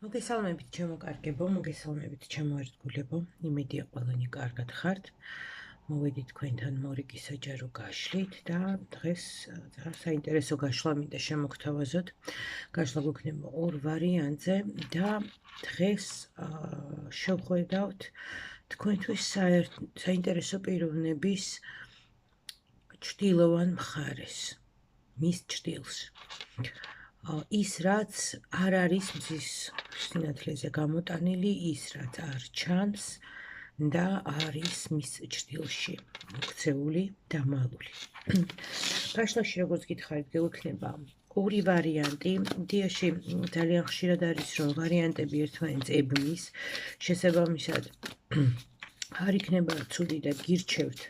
მოგესალმებით ჩემო კარგებო, მოგესალმებით ჩემო ერთგულებო, იმედია ყველანი კარგად ხართ. მოვედით თქვენთან მორიგი საჯარო გაშლით და დღეს საინტერესო გაშლა მინდა შემოგთავაზოთ. გაშლა გვექნება ორ ვარიანტზე და დღეს შევხვედავთ თქვენთვის საინტერესო პიროვნების ჭრილოვან მხარეს, მის ჭრილს. ის რაც არ არის მზის სინათლეზე გამოტანილი, ის რაც არ ჩანს და არის მის ჭრილში მოქცეული და მალული. გაშლაში როგორც გითხარით, გვექნება ორი ვარიანტი. იდეაში ძალიან ხშირად არის, რომ ვარიანტები ერთმანეთს ებმის, შესაბამისად არ იქნება ცუდი და გირჩევთ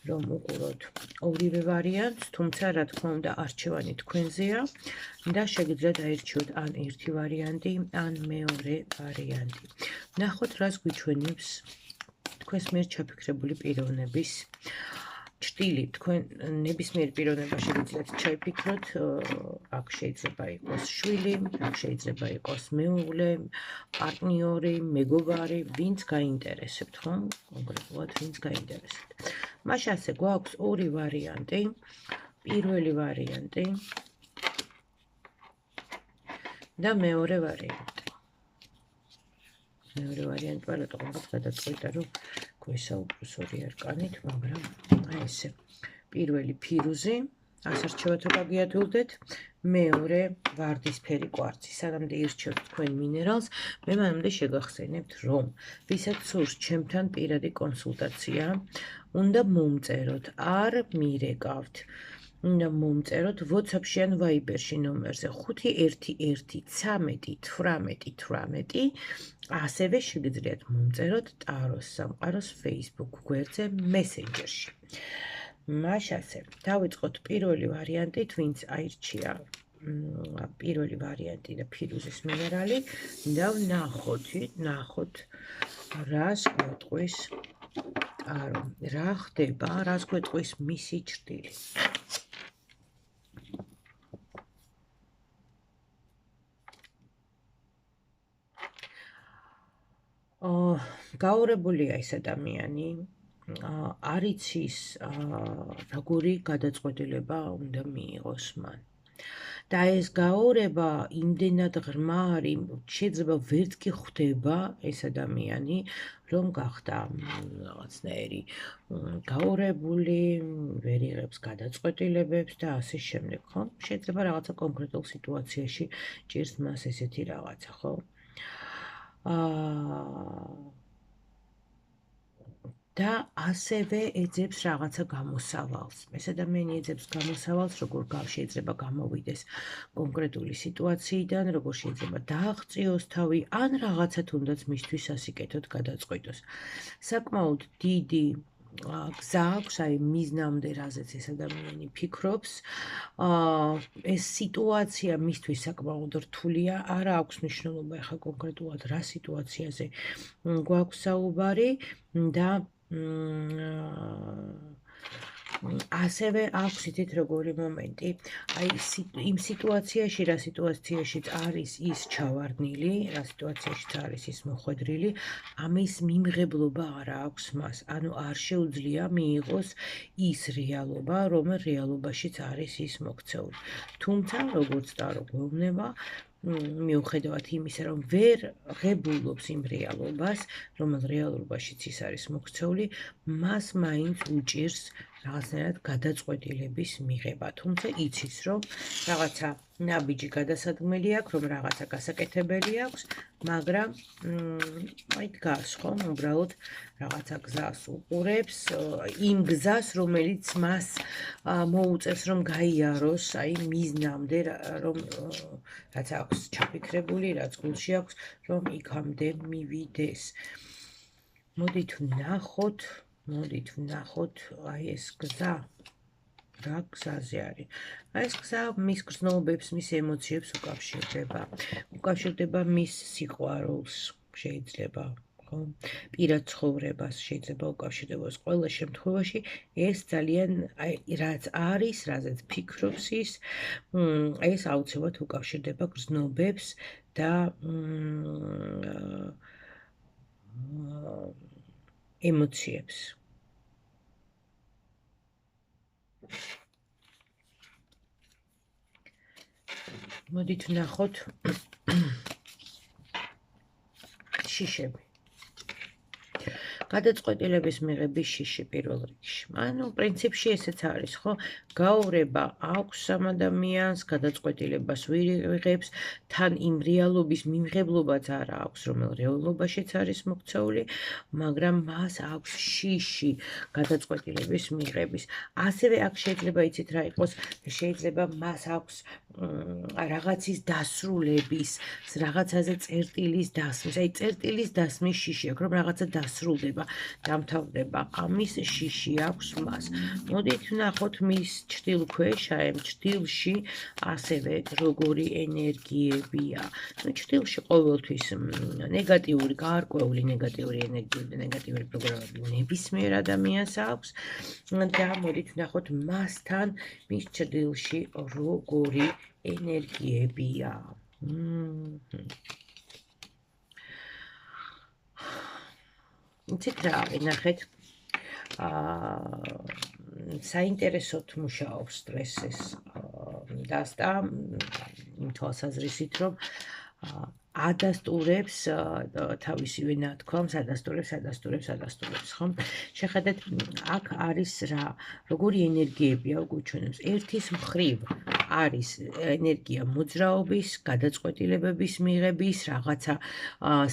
რომ უყუროთ ორივე ვარიანტს, თუმცა რა თქმა უნდა არჩევანი თქვენზეა და შეგიძლიათ აირჩიოთ ან ერთი ვარიანტი, ან მეორე ვარიანტი. ნახოთ რას გვიჩვენებს თქვენს მიერ ჩაფიქრებული პიროვნების ჭრილი. თქვენ ნებისმიერ პიროვნებას შეგიძლიათ ჩაიფიქროთ, აქ შეიძლება იყოს შვილი, აქ შეიძლება იყოს მეუღლე, პარტნიორი, მეგობარი, ვინც გაინტერესებთ, ხო? კონკრეტულად ვინც გაინტერესებთ. მას ასე გვაქვს ორი ვარიანტი. პირველი ვარიანტი და მეორე ვარიანტი. მეორე ვარიანტი პარატოკმად გადაწყვიტა, რომ გვესაუბროს ორი არკანით, მაგრამ ესე. პირველი ფირუზი, ასარჩევათო გაგიადვილდეთ, მეორე ვარდისფერი კვარცი. სანამდე ირჩევთ თქვენ მინერალს, მე მანამდე შეგახსენებთ, რომ ვისაც სურს ჩემთან პირადი კონსულტაცია, უნდა მომწეროთ, არ მირეკავთ. უნდა მომწეროთ WhatsApp-ში ან Viber-ში ნომერზე 511131818. ასევე შეგიძლიათ მომწეროთ ტაროს სამყაროს Facebook გვერდზე Messenger-ში. მას ასე, დავიწყოთ პირველი ვარიანტით, ვინც აირჩია პირველი ვარიანტი და ფირუზის მინერალი და ნახოთ რას გვეტყვის ტარო, რა ხდება, რას გვეტყვის მისი ჭრილი. გაურებულია ეს ადამიანი, არ იცის როგორი გადაწყვეტილება უნდა მიიღოს მან. და ეს გაურება იმდენად ღრმა არის, შეიძლება ვერც კი ხვდება ეს ადამიანი, რომ გახდა რაღაცნაირი გაურებული, ვერ იღებს გადაწყვეტილებებს და ასე შემდეგ, ხო? შეიძლება რაღაცა კონკრეტულ სიტუაციაში ჭირს მას ესეთი რაღაცა, ხო? და ასევე ეძებს რაღაცა გამოსავალს. ეს ადამიანი ეძებს გამოსავალს, როგორ შეიძლება გამოვიდეს კონკრეტული სიტუაციიდან, როგორ შეიძლება დააღწიოს თავი, ან რაღაცა თუნდაც მისთვის ასიკეთოთ გადაწყვიტოს. საკმაოდ დიდი გზა აქვს, აი მიზნამდე, რაზეც ეს ადამიანი ფიქრობს. ეს სიტუაცია მისთვის საკმაოდ რთულია, არა აქვს მნიშვნელობა ახლა კონკრეტულად რა სიტუაციაზე გვაქვს საუბარი და ასევე აქვს ითით როგორი მომენტი, აი იმ სიტუაციაში, რა სიტუაციაშიც არის ის ჩავარდნილი, რა სიტუაციაშიც არის ის მოხვედრილი, ამის მიმღებლობა არ აქვს მას, ანუ არ შეუძლია მიიღოს ის რეალობა, რომელ რეალობაშიც არის ის მოქცეული. თუმცა, როგორც ტარო გვეუბნება, მიუხედავად იმისა, რომ ვერ ღებულობს იმ რეალობას, რომელ რეალობაშიც ის არის მოქცეული, მას მაინც უჭირს რაღაცნაირად გადაწყვეტილების მიღება. თუმცა იცის, რომ რაღაცა ნაბიჯი გადასადგმელი აქვს, რომ რაღაცა გასაკეთებელი აქვს, მაგრამ აი დგას, ხომ, უბრალოდ რაღაცა გზას უყურებს, იმ გზას, რომელიც მას მოუწევს, რომ გაიაროს, აი მიზნამდე, რომ რაც აქვს ჩაფიქრებული, რაც გულში აქვს, რომ იქამდე მივიდეს. მოდით ვნახოთ, აი ეს გზა, რა გზაზე არის. აი ეს გზა მის გრძნობებს, მის ემოციებს უკავშირდება მის სიყვარულს, შეიძლება, ხო? პირად ცხოვრებას შეიძლება უკავშირდებოს. ყველა შემთხვევაში ეს ძალიან, აი რაც არის, რაზეც ფიქრობს ის, ეს აუცილებლად უკავშირდება გრძნობებს და ემოციებს. მოდით ვნახოთ შიშები. გადაწყვეტილების მიღების შიში პირველ რიგში. ანუ პრინციპში ესეც არის, ხო? გაურება აქვს ამ ადამიანს, გადაწყვეტილებას ვიღებს, თან იმ რეალობის მიმღებლობაც არ აქვს, რომელ რეალობაშიც არის მოქცეული, მაგრამ მას აქვს შიში გადაწყვეტილების მიღების. ასევე აქ შეიძლება იცით რა იყოს, შეიძლება მას აქვს რაღაცის დასრულების, რაღაცაზე წერტილის დასმის, აი წერტილის დასმის შიში აქვს, რომ რაღაცა დასრულდება, დამთავრდება, ამის შიში აქვს მას. მოდით ვნახოთ მის ჭრილქვეშა, ამ ჭრილში ასევე როგორი ენერგიებია. ნუ ჭრილში ყოველთვის ნეგატიური, გარკვეული ნეგატიური ენერგიები და ნეგატიური პროგრამები ნებისმიერ ადამიანს აქვს და მოდით ვნახოთ მასთან მის ჭრილში როგორი ენერგიებია. იცით რა, ნახეთ, საინტერესოდ მუშაობს სტრესის დასტა იმ თვალსაზრისით, რომ ადასტურებს თავისივე ნათქვამს, ადასტურებს, ხო? შეხედეთ, აქ არის რა, როგორი ენერგიებია უგუჩვენებს. ერთის მხრივ არის ენერგია მოძრაობის, გადაწყვეტილებების მიღების, რაღაცა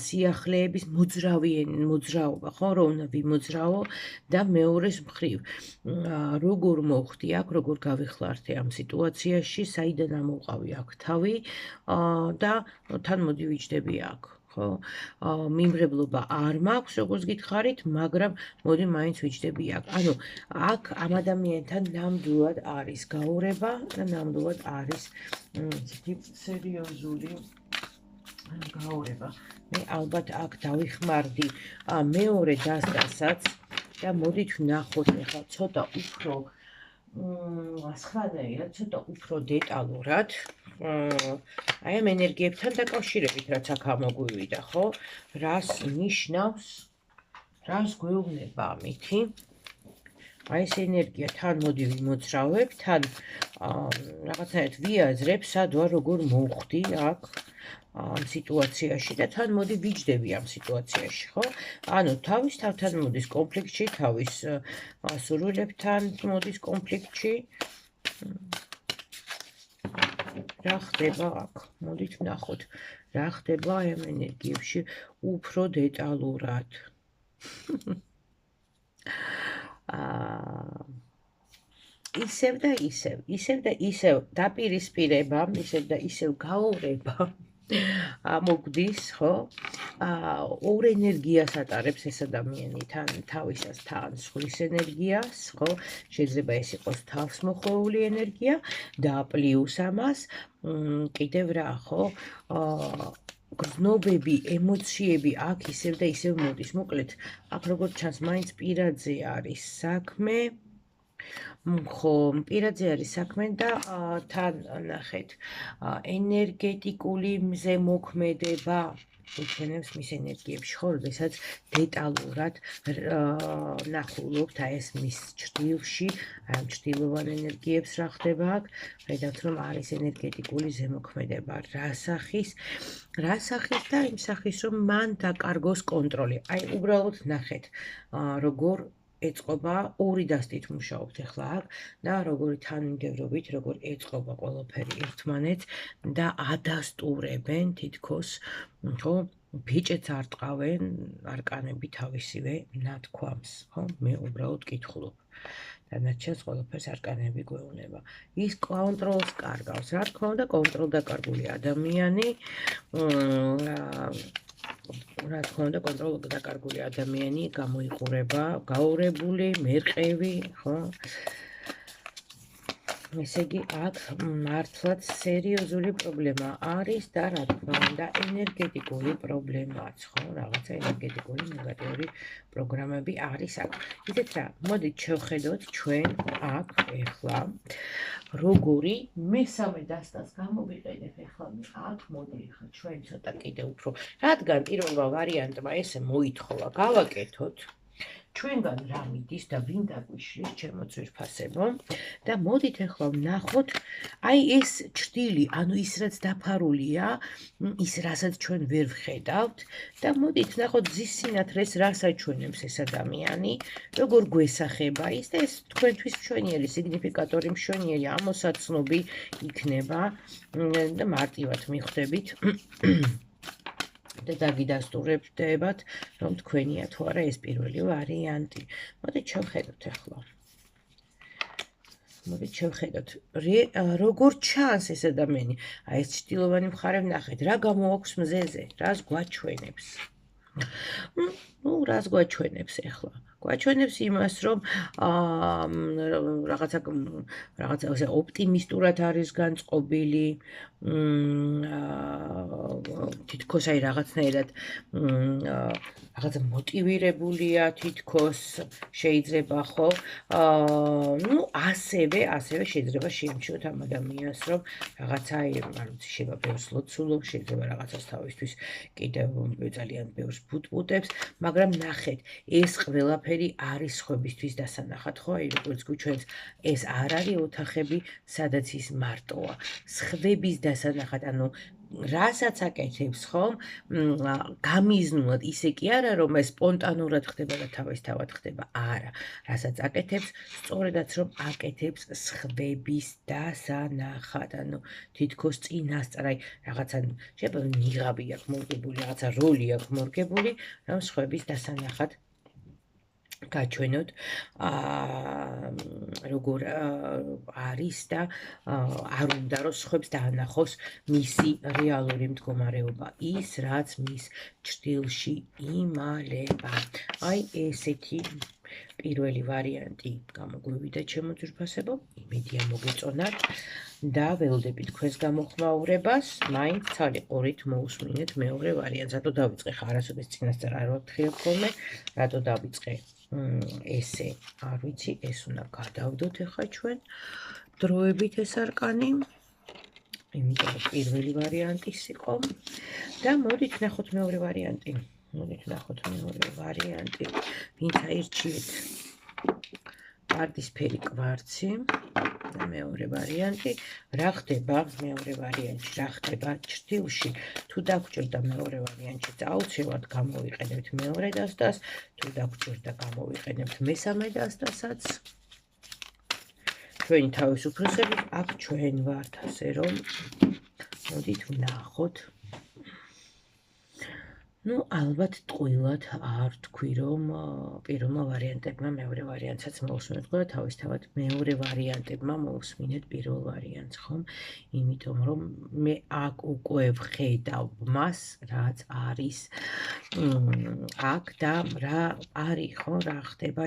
სიახლეების, მოძრაობა, ხო, რომ უნდა ვიმოძრაო და მეორეს მხრივ როგორ მოხდი აქ, როგორ გავიხლართე ამ სიტუაციაში, საიდან ამოვყავი აქ თავი და თან მოდი ვიჯდები აქ, ხო? მიმღებლობა არ მაქვს, როგორც გითხარით, მაგრამ მოდი მაინც ვიჯდები აქ. ანუ აქ ამ ადამიანთან ნამდვილად არის გაურება და ნამდვილად არის სერიოზული გაურება. მე ალბათ აქ დავიხმარდი მეორე დასტასაც და მოდით ვნახოთ ახლა ცოტა უფრო სხვანაირად, ცოტა უფრო დეტალურად. აი ამ ენერგიებთან დაკავშირებით, რაც აქ ამოგვივიდა, ხო? რას ნიშნავს, რას გვეუბნება ამითი? აი ეს ენერგია თან მოდი ვიმოძრავებ, თან რაღაცნაირად ვიაზრებ, სად ვარ, როგორ მოვხდი აქ ამ სიტუაციაში და თან მოდი ვიჯდები ამ სიტუაციაში, ხო? ანუ თავის თავთან მოდის კონფლიქტში, თავის სურვილებთან მოდის კონფლიქტში. რა ხდება აქ? მოდით ვნახოთ, რა ხდება აი ამ ენერგიებში უფრო დეტალურად. ისევ და ისევ დაპირისპირება, ისევ და ისევ გაურება მოგვდის, ხო? ორ ენერგიას ატარებს ეს ადამიანი, თან თავისას, თან სხვის ენერგიას, ხო? შეიძლება ეს იყოს თავსმოხვეული ენერგია და პლუს ამას კიდევ რა, ხო? გრძნობები, ემოციები აქ ისევ და ისევ მოდის. მოკლედ, აქ როგორც ჩანს, მაინც პირადზე არის საქმე. ხო, პირადზე არის საქმე და თან ნახეთ, ენერგეტიკული მზემოქმედება უჩვენებს მის ენერგიებში, ხო, როდესაც დეტალურად ნახულობთ აი ეს მის ჭრილში, აი ჭრილოვან ენერგიებს რა ხდება აქ, ხედავთ რომ არის ენერგეტიკული ზემოქმედება, რა სახის და იმ სახის რომ მან დაკარგოს კონტროლი. აი უბრალოდ ნახეთ, როგორ ეწყობა, ორი დასტით მუშაობთ ახლა აქ და როგორი თანმიმდევრობით, როგორ ეწყობა ყველაფერი ერთმანეთს და ადასტურებენ თითქოს, ხო? ბიჭებს არ ტყავენ არკანები თავისივე ნათქვამს, ხო? მე უბრალოდ კითხულობ. დანარჩენს ყველაფერს არკანები გვეუბნება. ის კონტროლს კარგავს. რა თქმა უნდა, კონტროლდაკარგული ადამიანი რა თქმა უნდა, კონტროლდაკარგული ადამიანი გამოიყურება, გაურებული, მერყევი, ხო? ესე იგი, აქ მართლაც სერიოზული პრობლემა არის და რა თქმა უნდა, ენერგეტიკული პრობლემაც, ხო? რაღაცა ენერგეტიკული ნეგატიური პროგრამები არის აქ. იცით რა, მოდით შევხედოთ ჩვენ აქ ეხლა როგორი მესამე დასტას გამოვიყენებ ეხლა აქ მოდი ეხლა ჩვენ ცოტა კიდე უფრო, რადგან პირველმა ვარიანტმა ესე მოითხოვა გავაკეთოთ ჩვენგან რა მიდის და ვინ დაგვიშლის ჩემო ძვირფასებო და მოდით ახლა ვნახოთ აი ეს ჭრილი, ანუ ის რაც დაფარულია, ის რასაც ჩვენ ვერ ვხედავთ და მოდით ვნახოთ ზის სინათლეს რას აჩვენებს ეს ადამიანი, როგორ გვესახება ის და ეს თქვენთვის მშვენიერი სიგნიფიკატორი, მშვენიერი ამოსაცნობი იქნება და მარტივად მიხვდებით და დაგიდასტურებდებათ, რომ თქვენია თუ არა ეს პირველი ვარიანტი. მოდით შევხედოთ ახლა. მოდით შევხედოთ, როგორ ჩანს ეს ადამიანი. აი ეს ჭრილოვანი მხარე ვნახეთ, რა გამოაქვს მზეზე, რას გვაჩვენებს. ნუ რას გვაჩვენებს ახლა? გვაჩვენებს იმას, რომ რაღაცა ოპტიმისტურად არის განწყობილი, თითქოს აი რაღაცნაირად რაღაცა მოტივირებულია თითქოს შეიძლება ხო? ნუ ასევე შეიძლება შეიმჩნიოთ ამ ადამიანს, რომ რაღაცა არ ვიცი, შეიძლება ბევრს ლოცულობს, შეიძლება რაღაცას თავისთვის კიდევ ძალიან ბევრს ბუტბუტებს, მაგრამ ნახეთ, ეს ყველაფერი არის სხვებისთვის დასანახად, ხო? აი როგორც გვიჩვენებს, ეს არ არის ოთახები, სადაც ის მარტოა. სხვების დასანახად, ანუ რასაც აკეთებს, ხომ? გამიზნულად ისე კი არა, რომ ეს სპონტანურად ხდება და თავისთავად ხდება. არა, რასაც აკეთებს, სწორედაც რომ აკეთებს სხვების დასანახად, ანუ თითქოს წინასწარ, აი რაღაცა შეიძლება ნიღაბი აქვს მორგებული, რაღაცა როლი აქვს მორგებული, რომ სხვების დასანახად გაჩვენოთ როგორ არის და არ უნდა რომ სხვებს დაანახოს მისი რეალური მდგომარეობა, ის რაც მის ჭრილში იმალება. აი ესეთი პირველი ვარიანტი გამოგვივიდა ჩემო ძვირფასებო, იმედია მოგეწონათ და ველოდებით თქვენს გამოხმაურებას, მაინც ცალი ყურით მოусმინეთ მეორე ვარიანტს. რატო დავიწყე ხა არასოდეს წინასწარ არ ვაფრთხილებ ხოლმე, რატო დავიწყე ესე, არ ვიცი, ეს უნდა გადავდოთ ახლა ჩვენ დროებით ეს არკანი, იმიტომ რომ პირველი ვარიანტი იყო და მოდით ვნახოთ მეორე ვარიანტი. ვინც აირჩიეთ ვარდისფერი კვარცი და მეორე ვარიანტი. რა ხდება მეორე ვარიანტში, რა ხდება ჭრილში? თუ დაგჭირდა მეორე ვარიანტში, აუცილებლად გამოვიყენებთ მეორე დასტას, თუ დაგჭირდა გამოვიყენებთ მესამე დასტასაც. ჩვენი თავისუფლებით აქ ჩვენ ვართ, ასე რომ მოდით ვნახოთ. ნუ ალბათ ტყუილად არ თქვი, რომ პირველმა ვარიანტებმა მეორე ვარიანტსაც მოусმინეთ, და თავისთავად მეორე ვარიანტებმა მოусმინეთ პირველ ვარიანტს, ხომ? იმიტომ რომ მე აქ უკვე ვხედავ მას, რაც არის აქ და რა არის, ხო, რა ხდება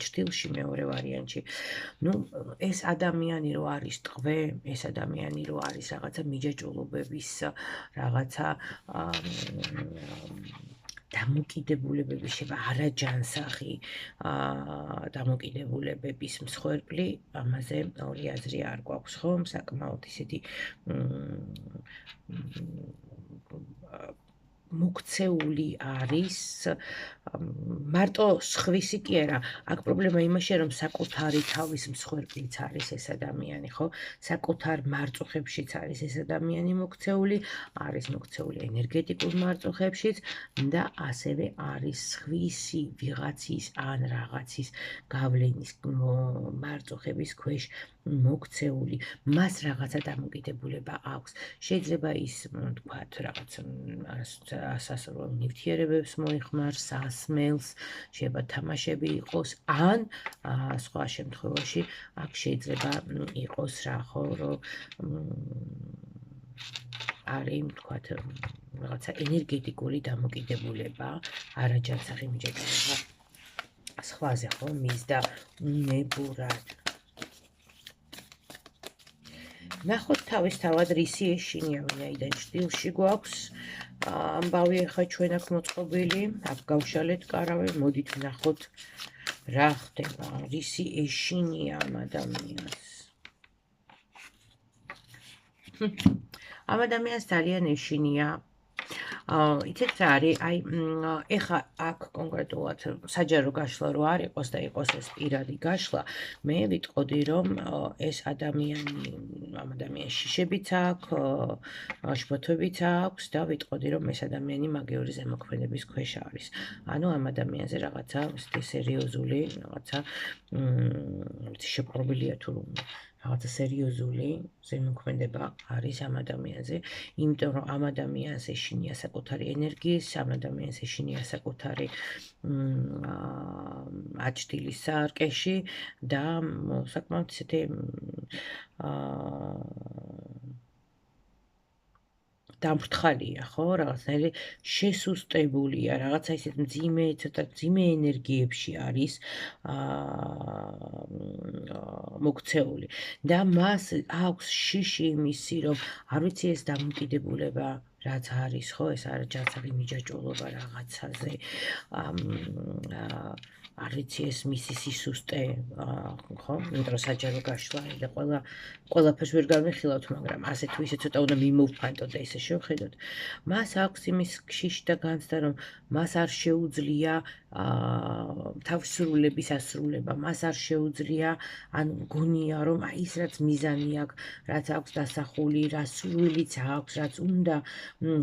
ჭრილში მეორე ვარიანტში. ნუ ეს ადამიანი რო არის ტყვე, ეს ადამიანი რო არის რაღაცა მიჯაჭვულობების, რაღაცა დამოკიდებულებები, შეიძლება არაჯანსაღი დამოკიდებულებების მსხვერპლი, ამაზე ორი აზრი არ გვაქვს, ხო? საკმაოდ ისეთი მოქცეული არის, მარტო სხვისი კი არა, აქ პრობლემა იმაშია, რომ საკუთარი თავის მსხვერპლიც არის ეს ადამიანი, ხო? საკუთარ მარწუხებშიც არის ეს ადამიანი მოქცეული, არის მოქცეული ენერგეტიკულ მარწუხებშიც და ასევე არის სხვისი ვიღაცის ან რაღაცის გავლენის მარწუხების ქვეშ მოქცეული, მას რაღაცა დამოკიდებულება აქვს. შეიძლება ის, თქვათ, რაღაც სასწავლო ნივთიერებებს მოიხმარს, სასმელს, შეიძლება თამაშები იყოს, ან სხვა შემთხვევაში აქ შეიძლება იყოს რა, ხო, რომ არის, თქვათ, რაღაცა ენერგეტიკული დამოკიდებულება, არაჯანსაღი მიჯაჭვულობა სხვაზე, ხო, მის და უნებურად. ნახოთ თავისთავად რისი ეშინია, ვინაიდან ჭრილში გვაქვს ამბავი ახლა ჩვენ აქ მოწყობილი, აქ გავშალეთ კარავე, მოდით ვნახოთ რა ხდება, რისი ეშინია ამ ადამიანს. ამ ადამიანს ძალიან ეშინია. იცით რა არის, აი ეხა აქ კონკრეტულად საჯარო გაშლა რო არ იყოს და იყოს ეს პირადი გაშლა, მე ვიტყოდი რომ ეს ადამიანი ამ ადამიანს შიშებიც აქვს, შფოთვებიც აქვს და ვიტყოდი რომ ეს ადამიანი მაგიური ზემოქმედების ქვეშ არის. ანუ ამ ადამიანზე რაღაცა სერიოზული რაღაცა შეპყრობილია თუ რაღაცა სერიოზული ზემოქმედება არის ამ ადამიანზე, იმიტომ რომ ამ ადამიანს ეშინია საკუთარი ენერგიის, ამ ადამიანს ეშინია საკუთარი აჩრდილის სარკეში და საკმაოდ ისეთი დამფრთხალია, ხო, რაღაცნაირი შესუსტებულია, რაღაცა ისეთ ცოტა მძიმე ენერგიებში არის მოქცეული და მას აქვს შიში იმისი, რომ არ ვიცი ეს დამოკიდებულება რაც არის, ხო, ეს არის ჯანსაღი მიჯაჭვულობა რაღაცაზე, არ ვიცი ეს მისი სისუსტე, ხო, იმიტომ რომ საჯარო გაშლა და ყველაფერს ვერ გავიხილავთ, მაგრამ ასე თუ ისე ცოტა უნდა მიმოვფანტოთ და ისე შევხედოთ. მას აქვს იმის შიში და განცდა, რომ მას არ შეუძლია თავის სრულების ასრულება, მას არ შეუძლია, ან გონია რომ აი ის რაც მიზანი აქვს, რაც აქვს დასახული, რა სურვილიც აქვს, რაც უნდა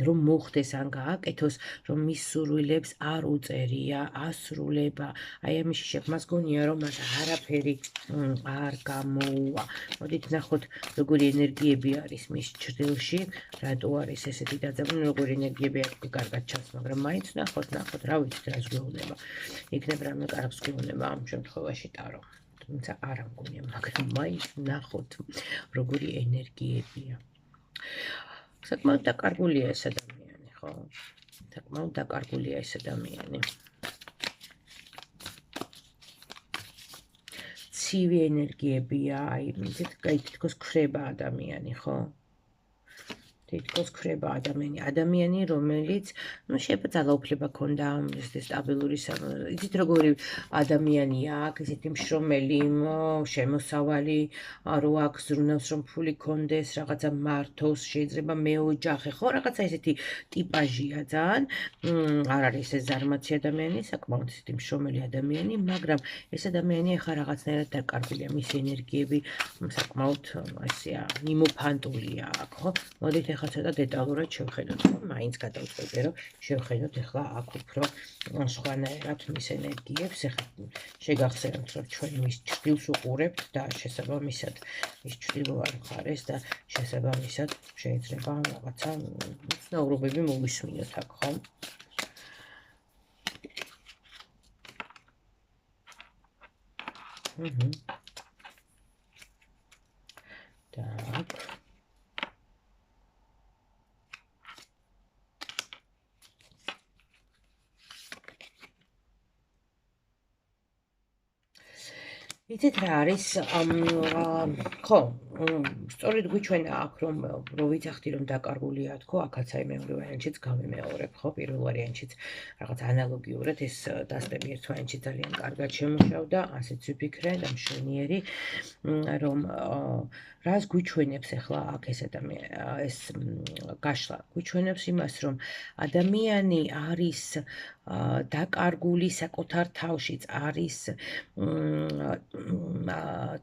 რომ მოხდეს ან გააკეთოს, რომ მის სურვილებს არ უწერია ასრულება. აი ამის შიშაკ მას გონია რომ მას არაფერი არ გამოუვა. მოდით ნახოთ როგორი ენერგიები არის მის ჭრილში, რატო არის ესეთი დაძაბული, როგორი ენერგიები აქვს კარგად ჩანს, მაგრამ მაინც ნახოთ, რა ვიცით რას გვეუბნება. იქნებ რამე კარგს გვეუბნება ამ შემთხვევაში ტარო. თუმცა არ ამგონია, მაგრამ მაინც ნახოთ როგორი ენერგიებია. საკმაოდ დაკარგულია ეს ადამიანი, ხო? საკმაოდ დაკარგულია ეს ადამიანი. ცივი ენერგიებია, აი, თითქოს ქრება ადამიანი, ხო? თითქოს ქრება ადამიანი, რომელიც, შეიძლება ძალაუფლება ქონდა, სტაბილური, იცით როგორი ადამიანია აქ, ისეთი მშრომელი, შემოსავალი, რო აქვს ზრუნავს რომ ფული ქონდეს, რაღაცა მართოს, შეიძლება მეოჯახე, ხო, რაღაცა ესეთი ტიპაჟია ძალიან, არ არის ეს ზარმაცი ადამიანი, საკმაოდ ესეთი მშრომელი ადამიანი, მაგრამ ეს ადამიანი ახლა რაღაცნაირად დაკარგულია, მისი ენერგიები საკმაოდ ესეა, მიმოფანტულია აქ, ხო? მოდით ახლა ცოტა დეტალურად შევხედოთ, მაინც გადავწყვეტე, რომ შევხედოთ ახლა აქ უფრო სხვანაირად მის ენერგიებს, ახლა შეგახსენებთ, რომ ჩვენ მის ჭრილს უყურებთ და შესაბამისად მის ჭრილოვან მხარეს და შესაბამისად შეიძლება რაღაცა ცნობები მოვისმინოთ აქ, ხო? Так. იცით რა არის, ხო, სწორედ გვიჩვენა აქ, რომ ვიცახდი, რომ დაკარგულია თქო, აქაც აი მეორე ვარიანტშიც გავიმეორებ, ხო, პირველ ვარიანტშიც რაღაც ანალოგიურად ეს დასტები ერთ ვარიანტში ძალიან კარგად შემუშავდა, ასეც ვიფიქრე და მშვენიერი, რომ რას გვიჩვენებს ახლა აქ ეს გაშლა, გვიჩვენებს იმას, რომ ადამიანი არის დაკარგული საკუთარ თავშიც, არის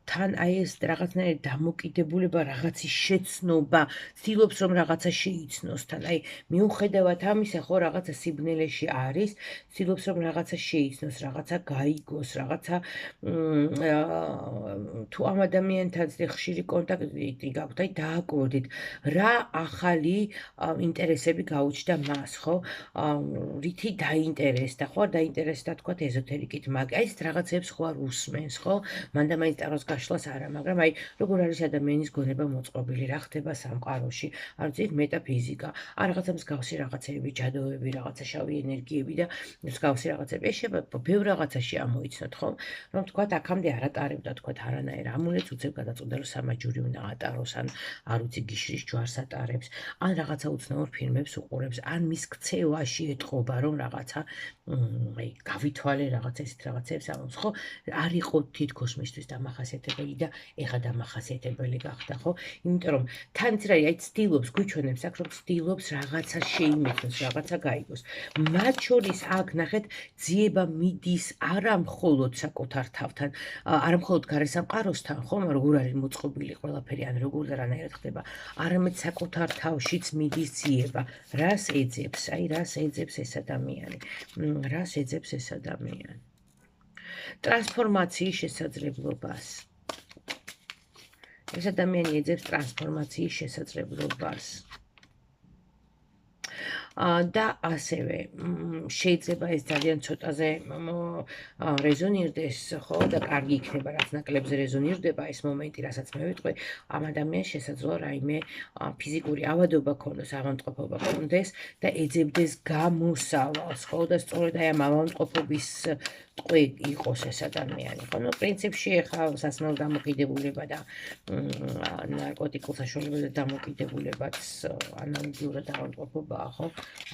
თან აი ეს რაღაცნაირი დამოკიდებულება, რაღაცის შეცნობა, ცდილობს რომ რაღაცა შეიცნოს თან, აი მიუხედავად ამისა, ხო, რაღაცა სიბნელეში არის, ცდილობს რომ რაღაცა შეიცნოს, რაღაცა გაიგოს, რაღაცა თუ ამ ადამიანთან ხშირი კონტაქტი გაქვთ, აი დააკვირდით, რა ახალი ინტერესები გაუჩნდა მას, ხო? რითი დაინტერესდა, ხო, დაინტერესდა თქვა ეზოთერიკით, მაგ აი ეს რაღაცებს ხო არ უსმენს, ხო? მან და მაინც ტაროს გაშლას არა, მაგრამ აი როგორ არის ადამიანის გონება მოწყობილი, რა ხდება სამყაროში, არ ვიცი, მეტაფიზიკა, ან რაღაცა მსგავსი რაღაცეები, ჯადოები, რაღაცა შავი ენერგიები და მსგავსი რაღაცები. ეს შეიძლება ბევრ რაღაცაში ამოიცნოთ, ხო? რომ თქვათ, აქამდე არ ატარებდა, თქვათ, არანაირ ამულეთს, უცებ გადაწყვიტა, რომ სამაჯური უნდა ატაროს, ან არ ვიცი, გიშრის ჯვარს ატარებს, ან რაღაცა უცნაურ ფილმებს უყურებს, ან მის ქცევაში ეტყობა, რომ რაღაცა აი, გავითვალე რაღაცა ესეთ რაღაცებს ამობს, ხო? არ იყო თითქოს მისთვის დამახასიათებელი და ეხა დამახასიათებელი გახდა, ხო? იმიტომ რომ თან იცი რა, აი ცდილობს, გვიჩვენებს აქ, რომ ცდილობს რაღაცა შეიმეცნოს, რაღაცა გაიგოს. მათ შორის აქ ნახეთ, ძიება მიდის არა მხოლოდ საკუთარ თავთან, არა მხოლოდ გარე სამყაროსთან, ხო, როგორ არის მოწყობილი ყველაფერი, ან როგორ და რანაირად ხდება, არამედ საკუთარ თავშიც მიდის ძიება. რას ეძებს? აი, რას ეძებს ეს ადამიანი? რას ეძებს ეს ადამიანი? ტრანსფორმაციის შესაძლებლობას. ეს ადამიანი ეძებს ტრანსფორმაციის შესაძლებლობას. და ასევე შეიძლება ეს ძალიან ცოტაზე რეზონირდეს, ხო, და კარგი იქნება, რაც ნაკლებზე რეზონირდება ეს მომენტი, რასაც მე ვიტყვი, ამ ადამიანს შესაძლოა რაიმე ფიზიკური ავადობა ქონდეს, ავადმყოფობა ქონდეს და ეძებდეს გამოსავალს, ხო, და სწორედ აი ამ ავადმყოფობის ტყვე იყოს ეს ადამიანი, ხო, ну, პრინციპში ეხა სასმელ დამოკიდებულება და ნარკოტიკულ საშუალებებზე დამოკიდებულებაც ანალოგიურად ავადმყოფობაა, ხო?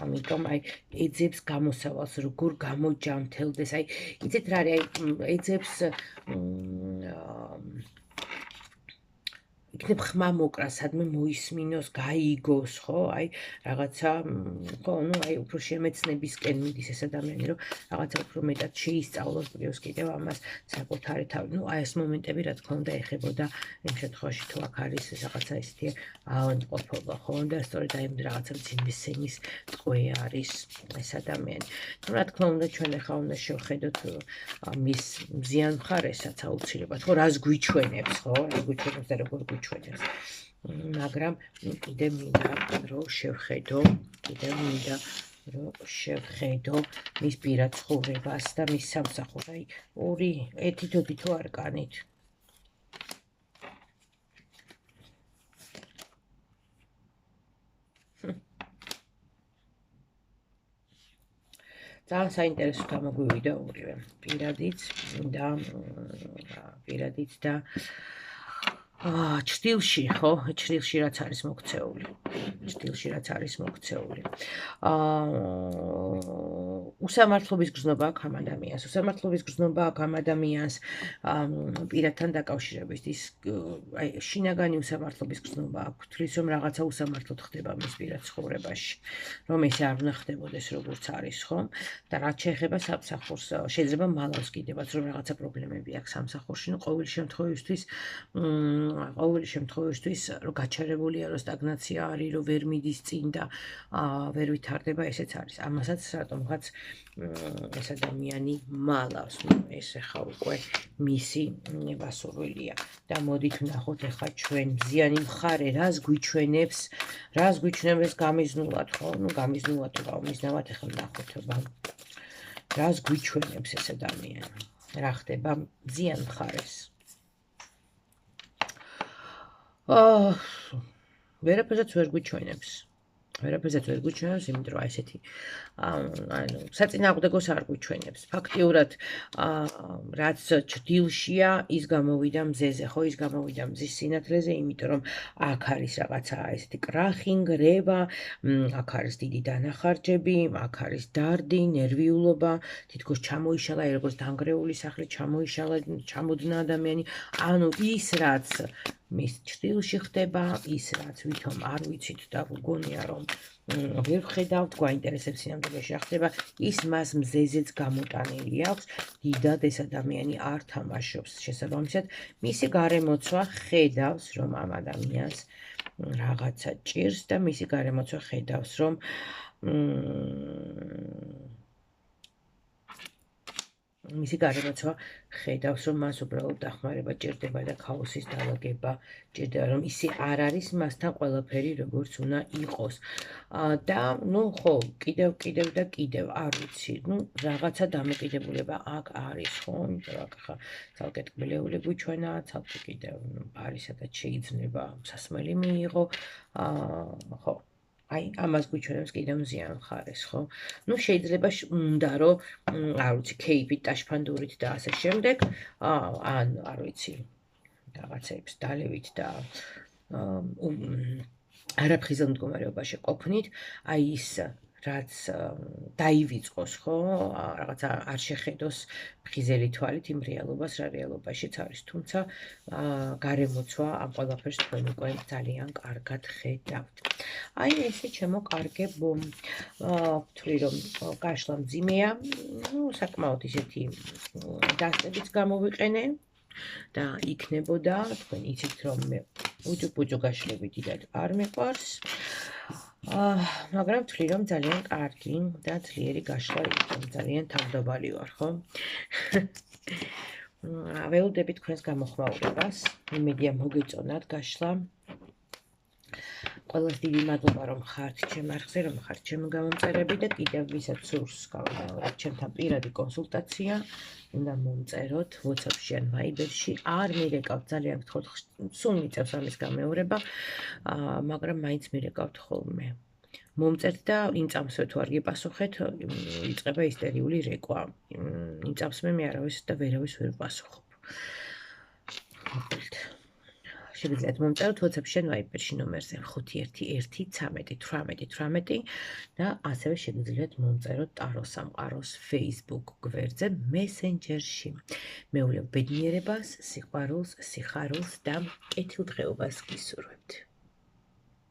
ამიტომ აი ეძებს გამოსავალს, როგორ გამოჯანმრთელდეს, აი იცით რა არის, აი ეძებს იქნებ ხმა მოკრა, სადმე მოისმინოს, გაიგოს, ხო? აი რაღაცა, ხო, ну, აი უფრო შემეცნებისკენ მიდის ეს ადამიანი, რომ რაღაცა უფრო მეტად შეისწავლოს პრიოს კიდევ ამას საკუთარი თავი. ну, აი ეს მომენტები, რა თქმა უნდა, ეხებოდა იმ შემთხვევაში, თუ აქ არის რაღაცა ესეთი ავადმყოფობა, ხო? და სწორედ აი რაღაცა მძიმისენის ტყვე არის ეს ადამიანი. ну, რა თქმა უნდა, ჩვენ ახლა უნდა შევხედოთ მის მზიან მხარესაც აუცილებლად, ხო? რას გვიჩვენებს, ხო? რას გვიჩვენებს და როგორ გვიჩვენებს. მაგრამ კიდე მინდა რომ შევხედო, მის პირად ცხოვრებას და მის სამსახურს. აი, ორი ეთიდოდი თუ არ კანით. ძალიან საინტერესო გამოგვივიდა ორივე, პირადიც და ჭრილში, ხო? ჭრილში რაც არის მოქცეული. უსამართლობის გრძნობა აქვს ამ ადამიანს. უსამართლობის გრძნობა აქვს ამ ადამიანს პირადთან დაკავშირებით. ის აი შინაგანი უსამართლობის გრძნობა აქვს. თვლის რომ რაღაცა უსამართლოდ ხდება მის პირად ცხოვრებაში. რომ ესე არ უნდა ხდებოდეს როგორც არის, ხო? და რაც შეეხება სამსახურს, შეიძლება მალავს კიდევაც რომ რაღაცა პრობლემები აქვს სამსახურში. ну, ყოველი შემთხვევისთვის, რომ გაჩერებულია, რომ სტაგნაცია არის, რომ ვერ მიდის წინ და ვერ ვითარდება, ესეც არის. ამასაც რატომღაც ეს ადამიანი მალავს. ეს ახლა უკვე მისი ნებასურველია. და მოდით ვნახოთ ახლა ჩვენ მზიანი მხარე, რას გვიჩვენებს გამიზნულად, ხო? ну, გამიზნულად თუ გამიზნავად ახლა ვნახოთ, რას გვიჩვენებს ეს ადამიანი. რა ხდება მზიან მხარეს. ვერაფერსაც ვერ გვიჩვენებს, იმიტომ რომ ესეთი საწინააღმდეგოს არ გვიჩვენებს. ფაქტიურად რაც ჭრილშია, ის გამოვიდა მზეზე, ხო, ის გამოვიდა მზის სინათლეზე, იმიტომ რომ აქ არის რაღაცა ესეთი კრახი, ნგრევა, აქ არის დიდი დანახარჯები, აქ არის დარდი, ნერვიულობა, თითქოს ჩამოიშალა, როგორც დანგრეული სახლი, ჩამოდნა ადამიანი, ანუ ის რაც მის ჭრილში ხდება, ის რაც ვითომ არ ვიცით და გგონია რომ ვერ ვხედავთ, გვაინტერესებს სინამდვილეში რა ხდება, ის მას მზეზეც გამოტანილი აქვს, დიდად ეს ადამიანი არ თამაშობს. შესაბამისად, მისი გარემოცვა ხედავს, რომ ამ ადამიანს რაღაცა ჭირს და მისი გარემოცვა ხედავს, რომ მისი გარემოცვა ხედავს, რომ მას უბრალოდ დახმარება ჭირდება და ქაოსის დაალაგება ჭირდება, რომ ისი არ არის მასთან ყველაფერი როგორც უნდა იყოს. და ხო, კიდევ და კიდევ, არ ვიცი, რაღაცა დამოკიდებულება აქ არის, ხო? იმიტომ რომ ახლა ცალკე ტკბილეული გვიჩვენა, ცალკე კიდევ არის, სადაც შეიძლება სასმელი მიიღო, ხო. აი, ამას გვიჩვენებს კიდევ მზიან მხარეს, ხო? შეიძლება უნდა რომ, არ ვიცი, ქეიფით, ტაშფანდურით და ასე შემდეგ, ან არ ვიცი, რაღაცებს დალევით და არაფხიზელ მდგომარეობაში ყოფნით, აი ის რაც დაივიწყოს, ხო, რაღაცა არ შეხედოს ფხიზელი თვალით იმ რეალობას, რა რეალობაშიც არის. თუმცა გარემოცვა ამ ყველაფერს თქვენ უკვე ძალიან კარგად ხედავთ. აი ესე ჩემო კარგებო, ვთვლი რომ გაშლა მძიმეა, საკმაოდ ისეთი დასწრებიც გამოვიყენე და იქნებოდა, თქვენ იცით რომ მე უჭუპუჭუ გაშლები დიდად არ მეყვარს, მაგრამ ვთვლი რომ ძალიან კარგი და ძლიერი გაშლა იყო, ძალიან თავდაბალი ვარ, ხო? ველოდები თქვენს გამოხმაურებას, იმედია მოგეწონათ გაშლა. ყველას დიდი მადლობა რომ ხართ ჩემ არხზე, რომ ხართ ჩემი გამომწერები და კიდევ ვისაც სურს ჩემთან პირადი კონსულტაცია, უნდა მომწეროთ WhatsApp-ში ან Viber-ში. არ მირეკავთ, ძალიან გთხოვთ, სულ მიწევს ამის გამეორება, მაგრამ მაინც მირეკავთ ხოლმე. მომწერთ და იმ წამსვე თუ არ გიპასუხეთ, იწყება ისტერიული რეკვა. იმ წამსვე მე არავის და ვერავის ვერ ვპასუხობ. შეგიძლიათ მომწეროთ WhatsApp-ში ან Viber-ში ნომერზე 511131818 და ასევე შეგიძლიათ მომწეროთ ტაროს სამყაროს Facebook გვერდზე Messenger-ში. მეულევ ბედნიერებას, სიყვარულს, სიხარულს და კეთილდღეობას გისურვებთ.